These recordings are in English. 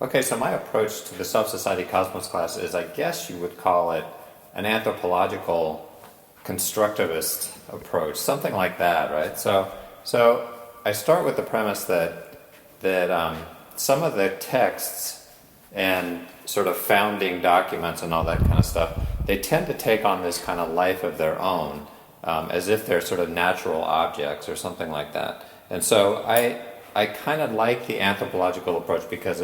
Okay, so my approach to the Self-Society Cosmos class is, I guess you would call it an anthropological constructivist approach, something like that, right? So I start with the premise that some of the texts and sort of founding documents and all that kind of stuff, they tend to take on this kind of life of their own, as if they're sort of natural objects or something like that. And so I kind of like the anthropological approach because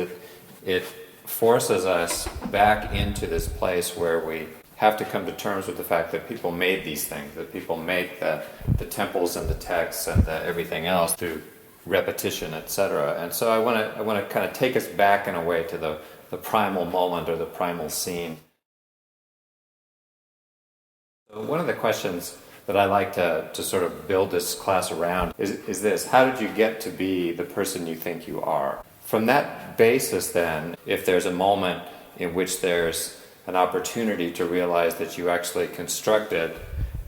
it forces us back into this place where we have to come to terms with the fact that people made these things, that people make the temples and the texts and everything else through repetition, etc. And so I want to kind of take us back in a way to the primal moment or the primal scene. So one of the questions that I like to sort of build this class around is this: how did you get to be the person you think you are? From that basis then, if there's a moment in which there's an opportunity to realize that you actually constructed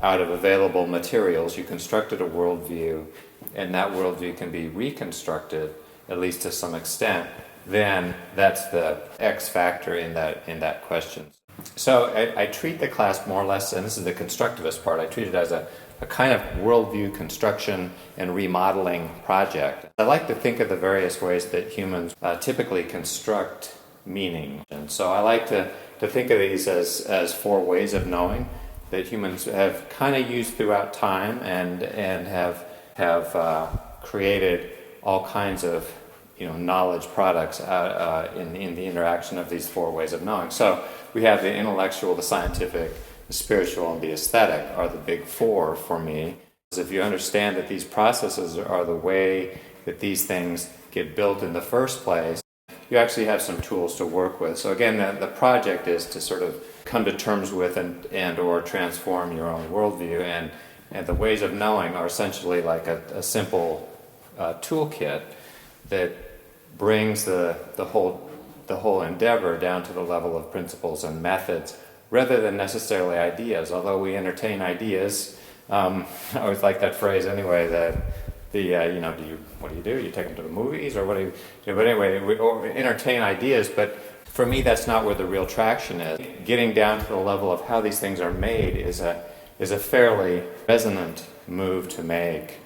out of available materials, you constructed a worldview, and that worldview can be reconstructed, at least to some extent, then that's the X factor in that question. So I treat the class more or less, and this is the constructivist part, I treat it as a kind of worldview construction and remodeling project. I like to think of the various ways that humans typically construct meaning. And so I like to think of these as four ways of knowing that humans have kind of used throughout time and have created all kinds of knowledge products in the interaction of these four ways of knowing. So we have the intellectual, the scientific, the spiritual, and the aesthetic are the big four for me. If you understand that these processes are the way that these things get built in the first place, you actually have some tools to work with. So again, the project is to sort of come to terms with and or transform your own worldview, and the ways of knowing are essentially like a simple toolkit that brings the whole endeavor down to the level of principles and methods rather than necessarily ideas. Although we entertain ideas, I always like that phrase anyway, that what do you do? You take them to the movies, or what do you do? But anyway, we entertain ideas, but for me that's not where the real traction is. Getting down to the level of how these things are made is a fairly resonant move to make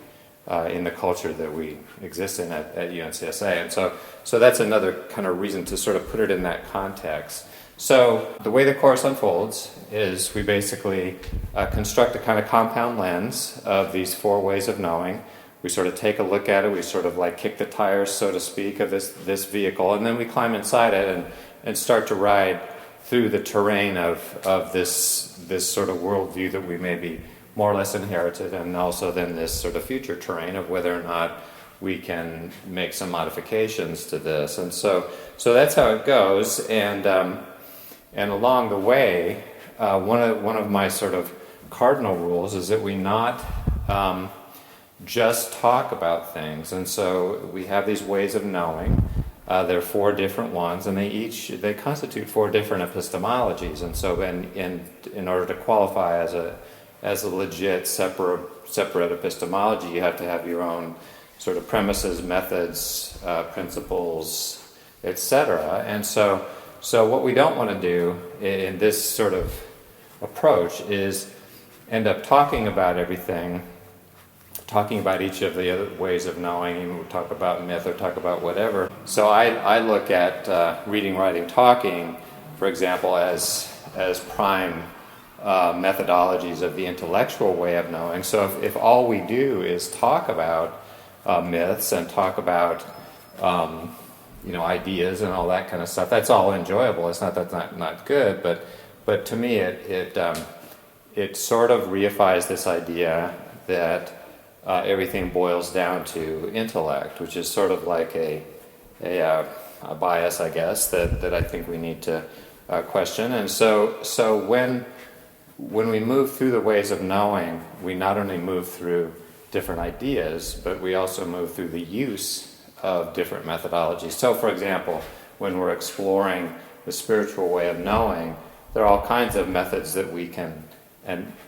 in the culture that we exist in at UNCSA. And so that's another kind of reason to sort of put it in that context. So the way the course unfolds is we basically construct a kind of compound lens of these four ways of knowing. We sort of take a look at it, we sort of like kick the tires, so to speak, of this vehicle, and then we climb inside it and start to ride through the terrain of this sort of worldview that we maybe more or less inherited, and also then this sort of future terrain of whether or not we can make some modifications to this. And so that's how it goes, and along the way, one of my sort of cardinal rules is that we not just talk about things. And so we have these ways of knowing. There are four different ones, and they constitute four different epistemologies. And so in order to qualify as a legit separate epistemology, you have to have your own sort of premises, methods, principles, etc. And so what we don't want to do in this sort of approach is end up talking about everything, talking about each of the other ways of knowing. We'll talk about myth or talk about whatever. So I look at reading, writing, talking, for example, as prime methodologies of the intellectual way of knowing. So if all we do is talk about myths and talk about ideas and all that kind of stuff, that's all enjoyable. It's not that's not good, but to me it sort of reifies this idea that everything boils down to intellect, which is sort of like a bias, I guess, that I think we need to question. And so when we move through the ways of knowing, we not only move through different ideas, but we also move through the use of different methodologies. So, for example, when we're exploring the spiritual way of knowing, there are all kinds of methods that we can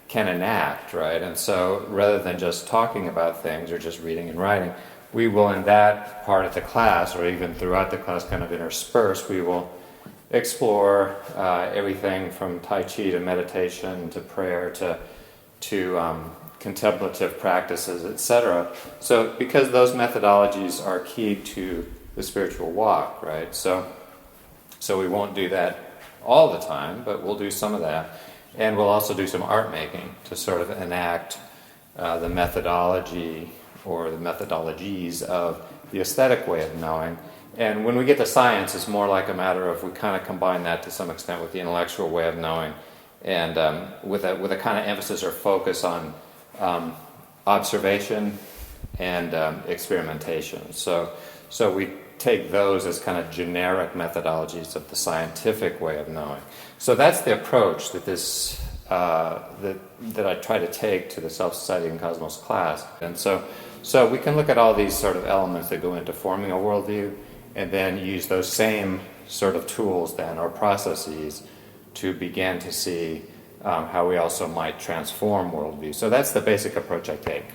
enact, right? And so rather than just talking about things or just reading and writing, we will, in that part of the class, or even throughout the class, kind of interspersed, we will explore everything from Tai Chi to meditation to prayer to contemplative practices, etc. So, because those methodologies are key to the spiritual walk, right? So we won't do that all the time, but we'll do some of that. And we'll also do some art making to sort of enact the methodology or the methodologies of the aesthetic way of knowing. And when we get to science, it's more like a matter of we kind of combine that to some extent with the intellectual way of knowing, and with a kind of emphasis or focus on observation and experimentation. So we take those as kind of generic methodologies of the scientific way of knowing. So that's the approach that this that I try to take to the Self, Society, and Cosmos class. And so we can look at all these sort of elements that go into forming a worldview, and then use those same sort of tools then, or processes, to begin to see how we also might transform worldview. So that's the basic approach I take.